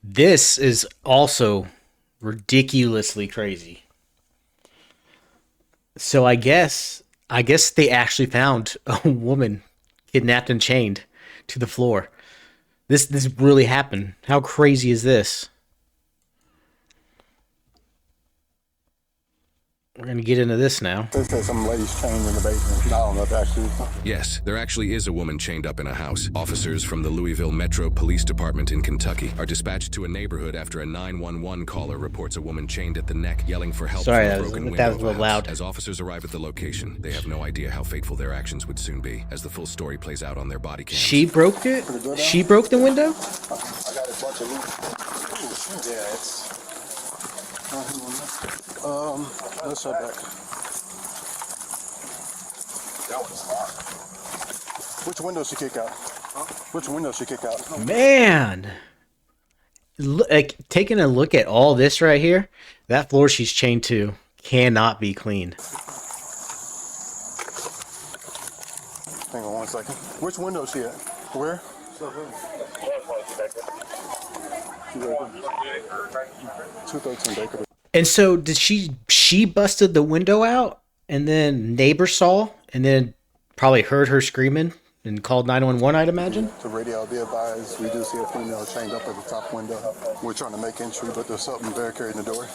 This is also ridiculously crazy. So I guess they actually found a woman kidnapped and chained to the floor. This really happened. How crazy is this? We're gonna get into this now. They said some ladies chained in the basement. I don't know if that actually. Yes, there actually is a woman chained up in a house. Officers from the Louisville Metro Police Department in Kentucky are dispatched to a neighborhood after a 911 caller reports a woman chained at the neck yelling for help Sorry, from a that was, broken that window was a of a little house. loud. As officers arrive at the location, they have no idea how fateful their actions would soon be, as the full story plays out on their body cams. She broke it. She broke the window. I got a bunch of loot. Yeah, it's. Let's head back. That was hard. Which window she kick out? Which window she kick out? Man, like taking a look at all this right here, that floor she's chained to cannot be cleaned. Hang on one second. Which window she at? Where? 213 Baker. And so did she busted the window out and then neighbor saw and then probably heard her screaming and called 911, I'd imagine. To radio, be advised, we do see a female chained up at the top window. We're trying to make entry, but there's something barricading the door.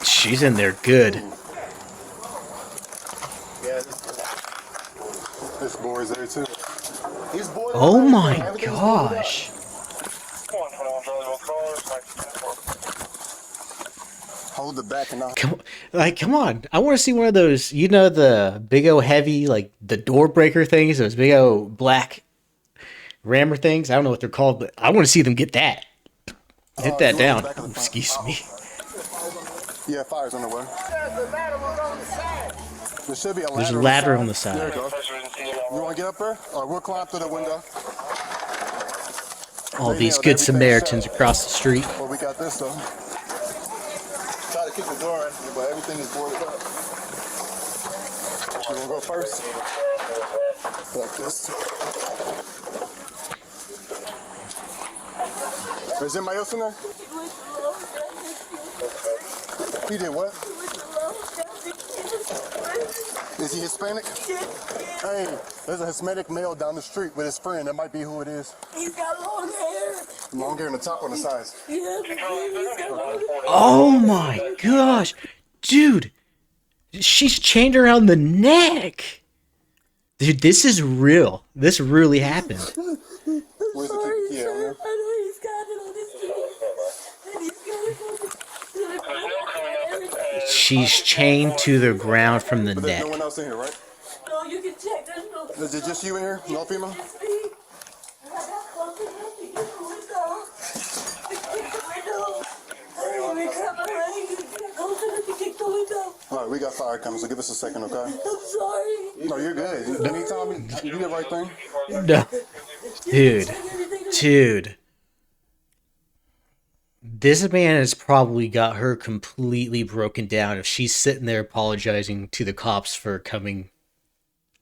She's in there good. Yeah, this boy is there too. He's boy. Oh my gosh. Hold the back and not. Come on. I want to see one of those, you know, the big O heavy, like the door breaker things, those big O black rammer things. I don't know what they're called, but I want to see them get that. Hit that down. Excuse me. Yeah, fire's on the way. There should be a ladder. There's a ladder on the There side. you go. You want to get up there? Or we'll climb through the window. All these good Samaritans across the street. Well, we got this though. Try to keep the door in, but everything is boarded up. You want to go first? Like this. Is anybody else in there? He did what? Is he Hispanic? Hey, there's a Hispanic male down the street with his friend. That might be who it is. He's got long hair. Long hair on the top, on the sides. Yeah, he's got long hair. Oh my gosh. Dude, she's chained around the neck. Dude, this is real. This really happened. Where's Sorry, the sir. yeah, I know he's got it on his feet. And he's got it. She's chained to the ground from the But there's neck. no one else in here, right? No, you can check. There's no. Is it just you in here? No female? Just me. I got close enough to get the window. To kick the window. I didn't even cut my leg. You get close enough to kick the window. All right, we got fire coming, so give us a second, okay? I'm sorry. No, you're good. Anytime you do the right thing. No. Dude. Dude. This man has probably got her completely broken down if she's sitting there apologizing to the cops for coming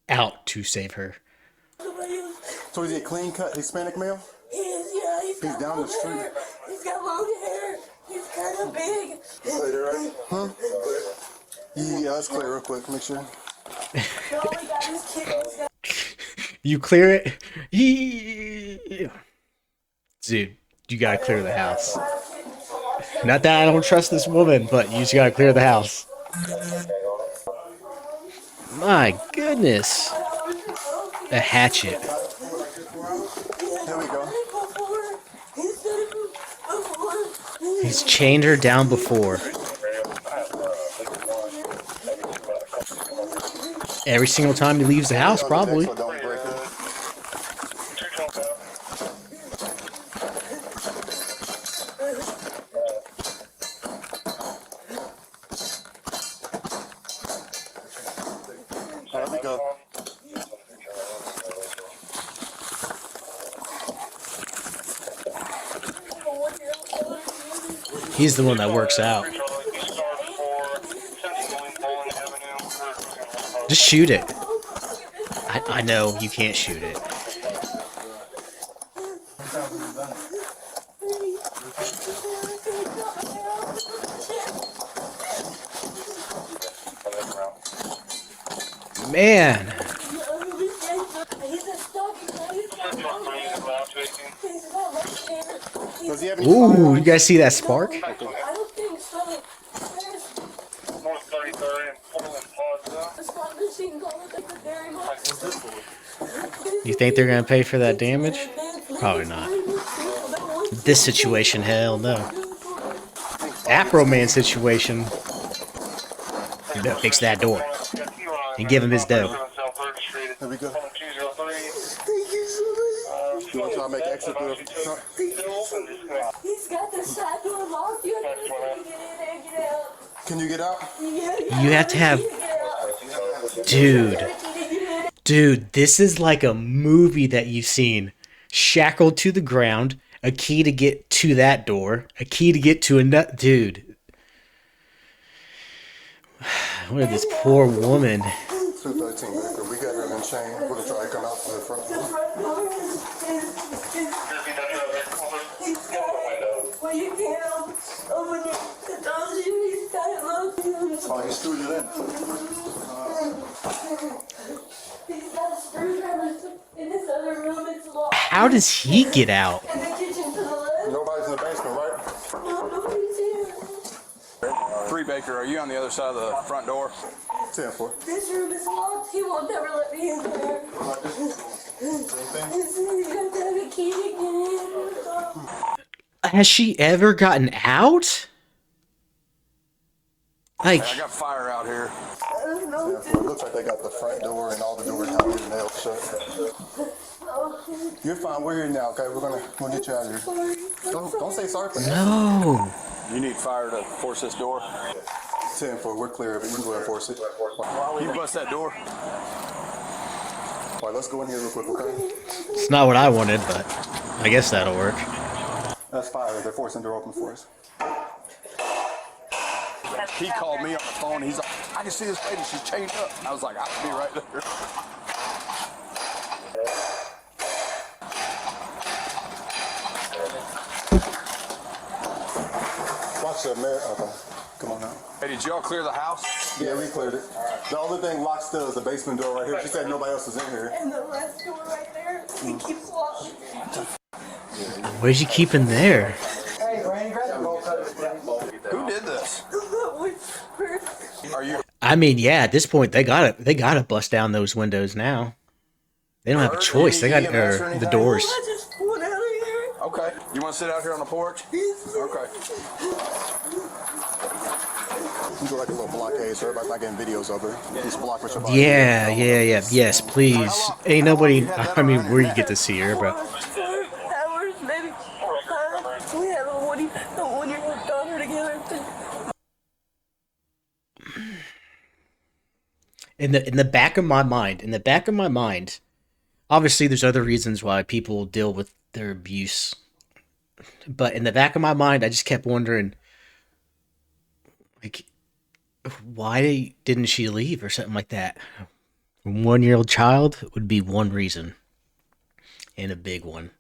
out to save her. So is he a clean cut Hispanic male? He is, yeah. He's got down the long street. hair. He's got long hair. He's kind of big. Huh? Yeah, let's clear real quick. Make sure. No, we got his kids. You clear it? Dude, you gotta clear the house. Not that I don't trust this woman, but you just gotta clear the house. My goodness. A hatchet. Here we go. He's chained her down before. Every single time he leaves the house, probably. So don't break it. All right, we go. He's the one that works out. Just shoot it. I know you can't shoot it. Man, Does he have any ooh, you guys see that spark? I don't think so. North 33rd and Portland Plaza. The slot machine going like the dairy much. You think they're gonna pay for that damage? Probably not. This situation, hell no. Afro Man situation. You better fix that door and give him his dough. There we go. 203. Thank you so much. You want to try to make exit through the front? He's got the side door locked. You have to get in and get out. Can you get out? Yeah, You have to have, dude, this is like a movie that you've seen. Shackled to the ground, a key to get to that door, a key to get to another, dude. What is this poor woman? 213, Baker. We got her in chain. We're going to try to come out from the front door. Well, you can't open it. It tells you he's got it locked. Oh, he screwed it in. He's got a screwdriver in this other room. It's locked. How does he get out? In the kitchen to the left. Nobody's in the basement, right? No, nobody's here. 3 Baker, are you on the other side of the front door? 10-4. This room is locked. He won't never let me in there. You have to have a key to get in. Has she ever gotten out? Like, I got fire out here. I don't know. 10-4. It looks like they got the front door and all the doors out here nailed shut. You're fine. We're here now, okay? We'll get you out of here. Sorry. Don't say sorry for that. no. You need fire to force this door. 10-4. We're clear of it. We can go ahead and force it. You bust that door. All right, let's go in here real quick, okay? It's not what I wanted, but I guess that'll work. That's fire. They're forcing the door open for us. He called me on the phone. He's like, I can see this lady. She's chained up. I was like, I'll be right there. Watch that, man. Okay. Come on now. Hey, did y'all clear the house? Yeah, we cleared it. The only thing locked still is the basement door right here. She said nobody else is in here. And the last door right there, it keeps locked. Where's she keeping there? Who did this? Are you? I mean, yeah, at this point they gotta bust down those windows now. They don't have a choice. They got the doors. I just went out of here. Okay. You want to sit out here on the porch? Okay. You do like a little blockade so everybody's not getting videos of her. Just block with your body. Yeah. Yes, please. Ain't nobody. I mean, where you get to see her, but 4 hours, maybe 5. We have a 1-year-old daughter together. in the back of my mind, obviously there's other reasons why people deal with their abuse, but in the back of my mind, I just kept wondering, like, why didn't she leave or something like that? A 1-year-old child would be one reason, and a big one.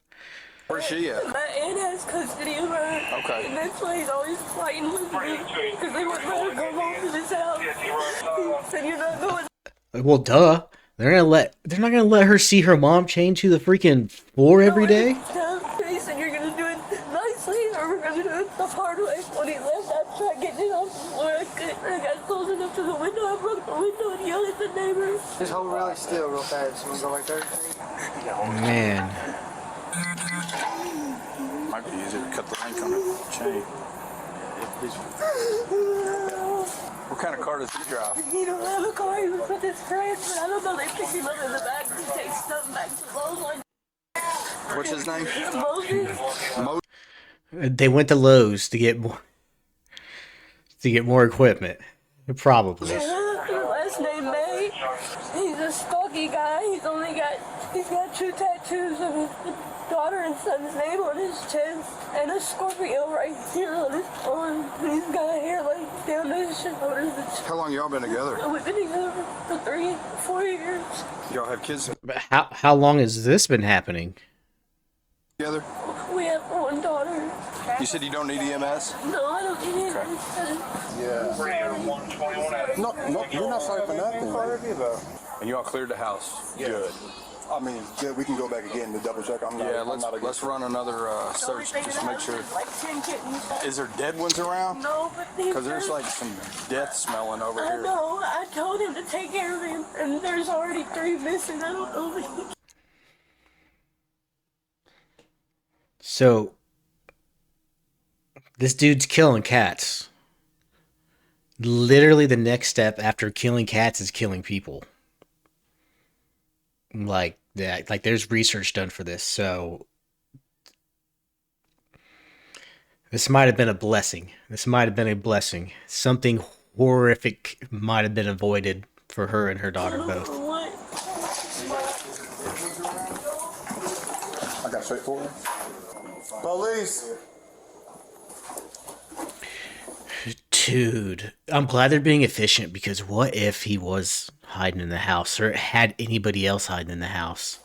Where's she at? My aunt has custody of her. Okay. And that's why he's always fighting with me. Because they wouldn't let her go home to this house. He said, you're not going. Well, duh. They're not gonna let her see her mom chained to the freaking floor every day. He said, you're going to do it nicely or we're going to do it the hard way. When he left, I tried getting it off the floor. I got close enough to the window. I broke the window and yelled at the neighbors. Just hold really still real fast. You want to go like that? Man, Might be easier to cut the link on the chain. What kind of car does he drive? He don't have a car. He was with his friends, but I don't know. They picked him up in the back to take something back to Lowe's. What's his name? Moses. they went to Lowe's to get more equipment, probably. Last name May. He's a stocky guy. He's got 2 tattoos of his daughter and son's name on his chest and a Scorpio right here on his arm. He's got hair like down to his shoulders. How long y'all been together? We've been together for 3-4 years. Y'all have kids? But how long has this been happening? together? We have one daughter. You said you don't need EMS? No, I don't need it. Yeah. Radio 121. No, you're not sorry for nothing. And you all cleared the house? Good. I mean, yeah, we can go back again to double check. I'm not. Yeah, I'm not let's against it. run another search just to make sure. Like 10 kittens. Is there dead ones around? No, but these Because there's are- like some death smelling over I here. know. I told him to take care of him, and there's already 3 missing. I don't know if he... So, this dude's killing cats. Literally, the next step after killing cats is killing people. Like that. Like, there's research done for this. So, this might have been a blessing. This might have been a blessing. Something horrific might have been avoided for her and her daughter both. What? I got straight forward. Police. Dude, I'm glad they're being efficient because what if he was hiding in the house or had anybody else hiding in the house?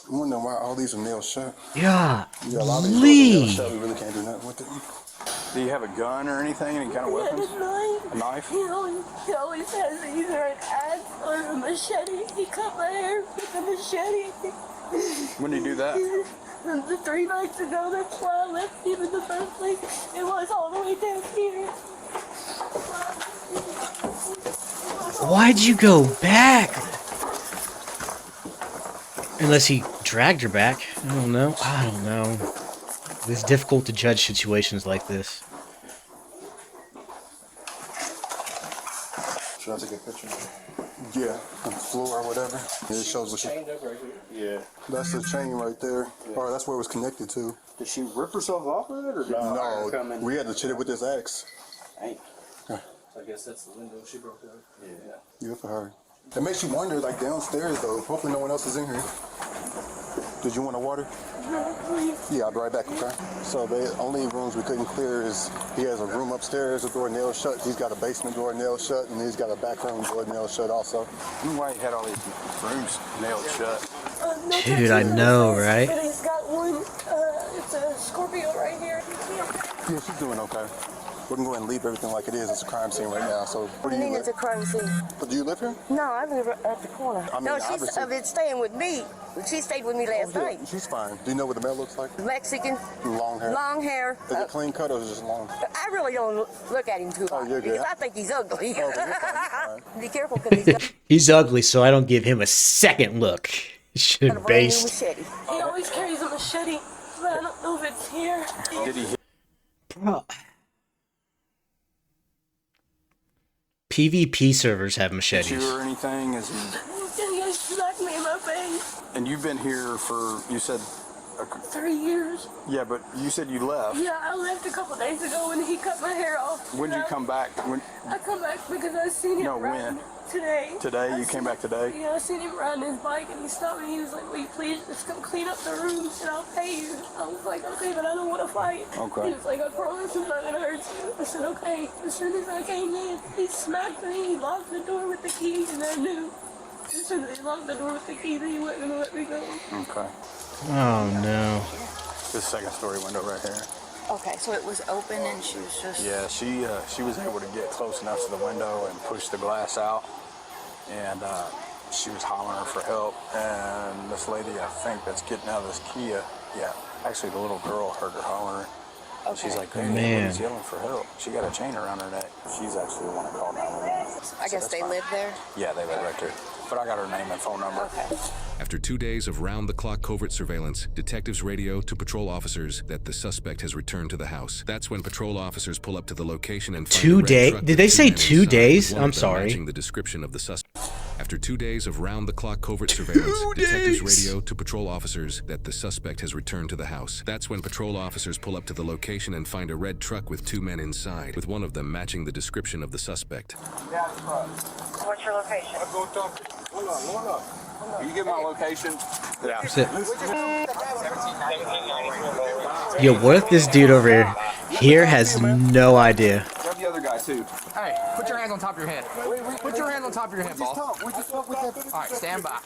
I'm wondering why all these are nailed shut. Yeah, Yeah, a lot of these doors are nailed Lee. shut. We really can't do nothing with it. Do you have a gun or anything? Any kind of weapons? A knife? He always has either an axe or a machete. He cut my hair with a machete. When did you do that? The 3 nights ago, that's why I left him in the first place. It was all the way down here. Why'd you go back? Unless he dragged her back. I don't know. It's difficult to judge situations like this. Should I take a picture? Yeah, on the floor or whatever. Yeah, it shows what she. Yeah. That's the chain right there. Or that's where it was connected to. Did she rip herself off of it, or did No, we had to hit it with this axe. Dang. Yeah. I guess that's the window she broke out. Yeah. Good for her. It makes you wonder, like downstairs though. Hopefully no one else is in here. Did you want a water? No, please. Yeah, I'll be right back, okay? So the only rooms we couldn't clear is he has a room upstairs, a door nailed shut. He's got a basement door nailed shut, and he's got a back room door nailed shut also. I don't know why you had all these rooms nailed shut. No Dude, I tattoos. know, right? But he's got one, it's a Scorpio right here. Yeah, she's doing okay. We can go ahead and leave everything like it is. It's a crime scene right now. So what do you It's a crime scene. But do you live here? No, I live at the corner. I mean, No, she's obviously. been staying with me. She stayed with me last night. She's fine. Do you know what the mail looks like? Mexican, Long hair. long hair. Is it clean cut or is it just long? I really don't look at him too Oh, hard you're good. because I think he's ugly. Oh, you're fine, Be careful because he's got He's ugly, so I don't give him a second look. Should a brand new based. machete. He always carries a machete, but I don't know if it's here. Did he hit Bro. PvP servers have machetes. you or anything? Is he, He smacked me in my face. and you've been here for, you said, 3 years. yeah, but you said you left. Yeah, I left a couple days ago when he cut my hair off. When did you come back? When, I come back because I seen him No, riding when? today. Today? I You came seen- back today? Yeah, I seen him riding his bike and he stopped me. He was like, "Will you please just come clean up the rooms and I'll pay you?" I was like, "Okay, but I don't want to fight." Okay. He was like, "I promise I'm not gonna hurt you." I said, "Okay." As soon as I came in, he smacked me. He locked the door with the key, and I knew as soon as he locked the door with the key that he wasn't gonna let me go. Okay. Oh no. This second story window right here. Okay, so it was open and she was just... Yeah, she was able to get close enough to the window and push the glass out, and she was hollering for help. And this lady, I think, that's getting out of this Kia, yeah, actually the little girl heard her hollering. And she's like, "Hey, Man. everybody's yelling for help." She got a chain around her neck. She's actually the one that called 911. I guess they live there? Yeah, they live right there. But I got her name and phone number. Okay. After 2 days of round-the-clock covert surveillance, detectives radio to patrol officers that the suspect has returned to the house. That's when patrol officers pull up to the location and find 2 a red days? truck Did with they 2 say men 2 inside, days? with one I'm of them sorry. matching the description of the suspect. After 2 days of round-the-clock covert surveillance, detectives radio to patrol officers that the suspect has returned to the house. That's when patrol officers pull up to the location and find a red truck with 2 men inside, with one of them matching the description of the suspect. What's your location? I'll go talk to you. Hold on. Can you get my location? Yeah. That's it. Yo, what if this dude over here has no idea? Grab the other guy too. Hey, put your hands on top of your head. Put your hands on top of your head, boss. We just talk with that. All right, stand by.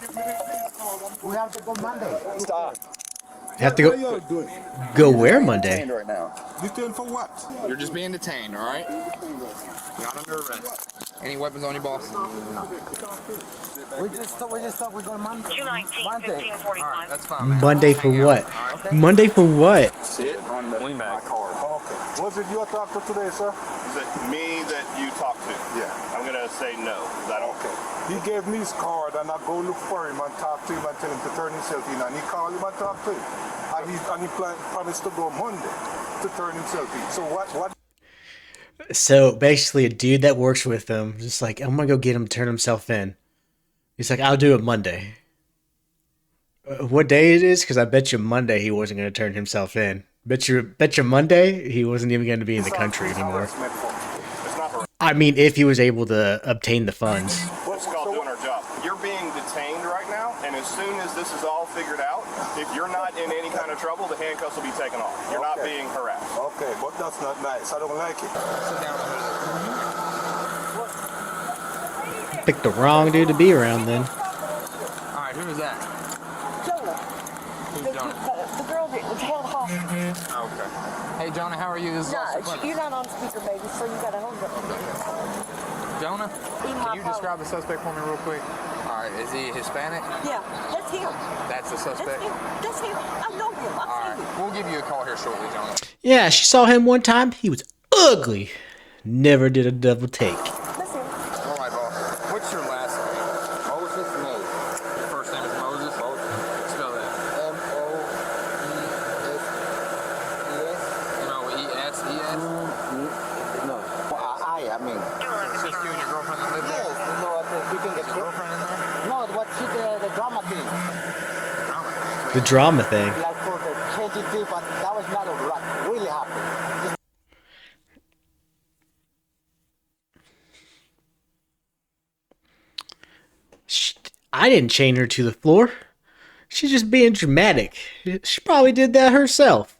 We have to go Monday. Stop. Have to go where Monday? Right now. Detained for what? You're just being detained, all right? Not under arrest. Any weapons on you, boss? We just thought we go Monday. 219, All 1545. right, that's fine. Man. Monday for what? Monday for what? Sit on the my car. Okay. Was it your doctor today, sir? Is it me that you talked to? Yeah. I'm gonna say no, 'cause I don't. He gave me his card and I go look for him and talk to him and tell him to turn himself in and he called him and talk to him. And he promised to go Monday to turn himself in. So what? So basically, a dude that works with him just like, I'm gonna go get him to turn himself in. He's like, I'll do it Monday. What day it is? Because I bet you Monday he wasn't gonna turn himself in. Bet you Monday he wasn't even going to be in the country anymore. It's not her. I mean, if he was able to obtain the funds. What's called doing our job? You're being detained right now, and as soon as this is all figured out, if you're not in any kind of trouble, the handcuffs will be taken off. You're not being harassed. Okay, but that's not nice. I don't like it. Sit down. Picked the wrong dude to be around then. All right, who is that? Jonah. Who's Jonah? The girl that was held hostage. Okay. Hey, Jonah, how are you? This is Officer No, Clemens. you're not on speaker, baby, so you gotta hold up. Jonah, Be my can you phone. describe the suspect for me real quick? All right, is he Hispanic? Yeah, that's him. That's the That's suspect? him. That's him. I know him. All I've right, seen him. we'll give you a call here shortly, Jonah. Yeah, she saw him one time. He was ugly. Never did a double take. That's him. All right, boss. What's your last name? Moses Moses. Your first name is Moses? Spell that. M-O-E-S-E-S. M-O-E-S-E-S? No. I mean. It's just you and your girlfriend that live there? Yes, you know what? You can Is get your girlfriend in there? No, what she the drama thing. The drama thing. Like for the KGT, but that was not what really happened. I didn't chain her to the floor. She's just being dramatic. She probably did that herself.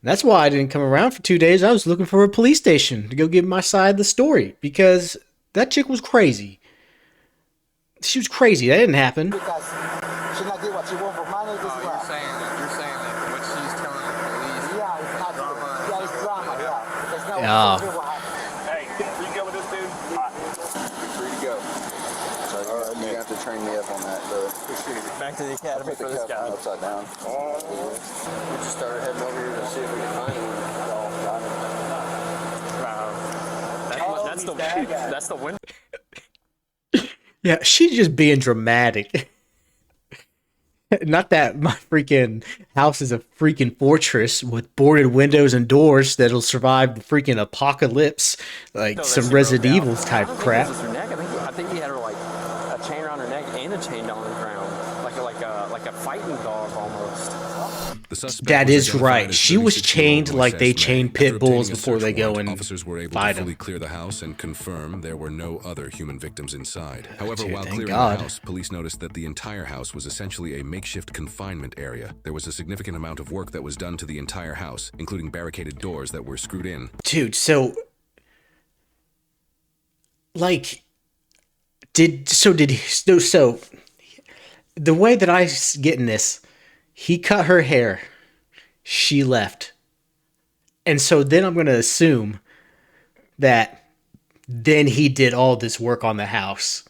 That's why I didn't come around for 2 days. I was looking for a police station to go give my side of the story because that chick was crazy. She was crazy. That didn't happen. Because she not get what she want for money. This Oh, is you're what. saying that what she's telling the police. Yeah, it's not Drama. Yeah, it's drama. Yeah. There's no Yeah. what happened. Hey, you go with this dude? You're free to go. So you have to train me up on that, brother. Back to the academy Put the cuff upside down. We just started heading over here to see if we can find him. That's the window. Yeah, she's just being dramatic. Not that my freaking house is a freaking fortress with boarded windows and doors that'll survive the freaking apocalypse, like some Resident Evil type crap. I think he had her like a chain around her neck and a chain down the ground, like a fighting dog almost. The suspect That was is identified right. as She was 36-year-old chained like Moises they May. chain After pit bulls obtaining a before they search go warrant, and officers were able fight to fully 'em. clear the house and confirm there were no other human victims inside. However, Dude, while thank clearing God. the house, police noticed that the entire house was essentially a makeshift confinement area. There was a significant amount of work that was done to the entire house, including barricaded doors that were screwed in. Dude, so like so the way that I get in this, he cut her hair, she left. And so then I'm going to assume that then he did all this work on the house.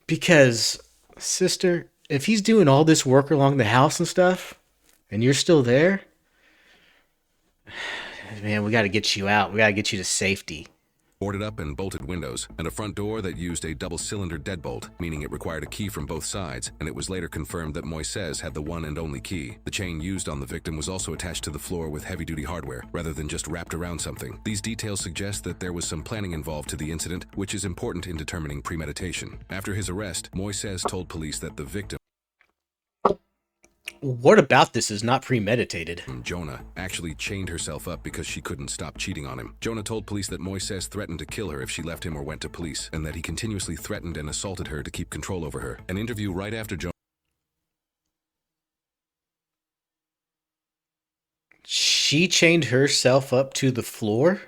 Because, sister, if he's doing all this work along the house and stuff, and you're still there, man, we got to get you out. We got to get you to safety. Boarded up and bolted windows, and a front door that used a double-cylinder deadbolt, meaning it required a key from both sides, and it was later confirmed that Moises had the one and only key. The chain used on the victim was also attached to the floor with heavy-duty hardware, rather than just wrapped around something. These details suggest that there was some planning involved to the incident, which is important in determining premeditation. After his arrest, Moises told police that the victim, What about this is not premeditated? Jonah, actually chained herself up because she couldn't stop cheating on him. Jonah told police that Moises threatened to kill her if she left him or went to police, and that he continuously threatened and assaulted her to keep control over her. An interview right after Jonah she chained herself up to the floor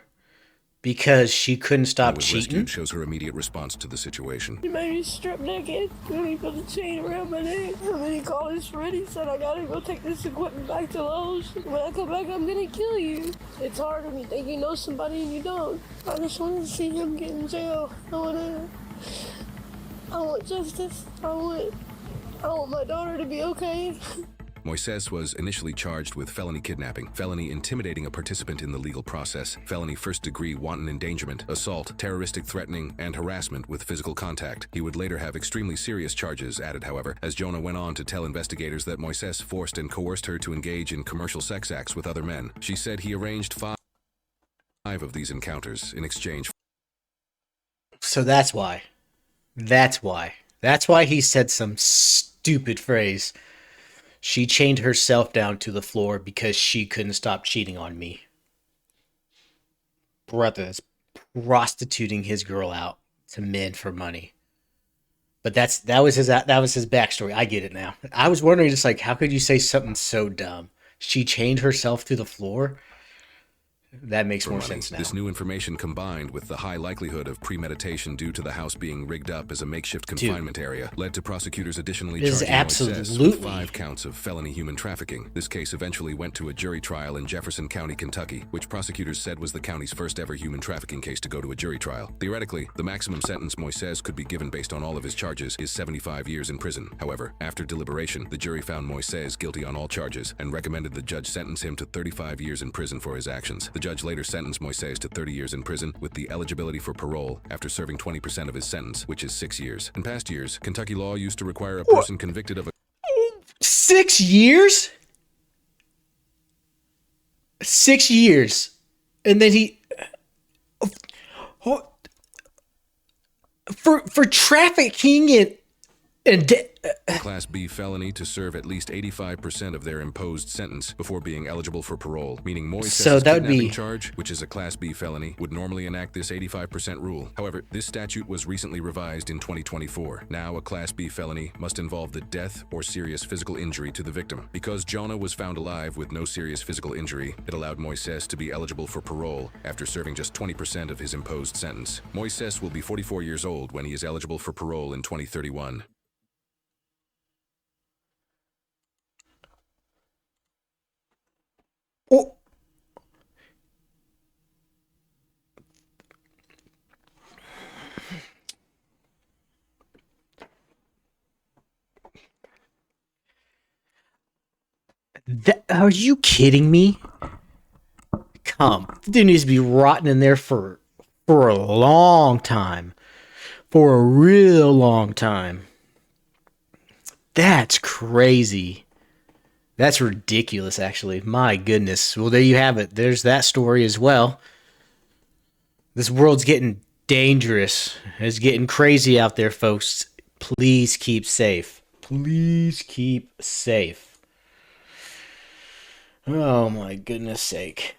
because she couldn't stop was cheating. rescued shows her immediate response to the situation. He made me strip naked, and he put a chain around my neck. And then he called his friend. He said, I gotta go take this equipment back to Lowe's. When I come back, I'm gonna kill you. It's hard when you think you know somebody and you don't. I just want to see him get in jail. I want justice. I want my daughter to be okay. Moises was initially charged with felony kidnapping, felony intimidating a participant in the legal process, felony first-degree wanton endangerment, assault, terroristic threatening, and harassment with physical contact. He would later have extremely serious charges added, however, as Jonah went on to tell investigators that Moises forced and coerced her to engage in commercial sex acts with other men. She said he arranged five of these encounters in exchange. So that's why. That's why he said some stupid phrase. She chained herself down to the floor because she couldn't stop cheating on me. Brother is prostituting his girl out to men for money. But that was his backstory. I get it now. I was wondering, just like, how could you say something so dumb? She chained herself to the floor? That makes more sense now. This new information, combined with the high likelihood of premeditation due to the house being rigged up as a makeshift confinement area, led to prosecutors additionally charging Moises with 5 counts of felony human trafficking. This case eventually went to a jury trial in Jefferson County, Kentucky, which prosecutors said was the county's first ever human trafficking case to go to a jury trial. Theoretically, the maximum sentence Moises could be given based on all of his charges is 75 years in prison. However, after deliberation, the jury found Moises guilty on all charges and recommended the judge sentence him to 35 years in prison for his actions. The judge later sentenced Moises to 30 years in prison with the eligibility for parole after serving 20% of his sentence, which is 6 years. In past years, Kentucky law used to require a person convicted of a 6 years? 6 years. And then he for trafficking and Class B felony to serve at least 85% of their imposed sentence before being eligible for parole, meaning Moises' kidnapping charge, which is a Class B felony, would normally enact this 85% rule. However, this statute was recently revised in 2024. Now, a Class B felony must involve the death or serious physical injury to the victim. Because Jonah was found alive with no serious physical injury, it allowed Moises to be eligible for parole after serving just 20% of his imposed sentence. Moises will be 44 years old when he is eligible for parole in 2031. Oh. Are you kidding me? The dude needs to be rotting in there for a long time. For a real long time. That's crazy. That's ridiculous, actually. My goodness. Well, there you have it. There's that story as well. This world's getting dangerous. It's getting crazy out there, folks. Please keep safe. Please keep safe. Oh, my goodness sake.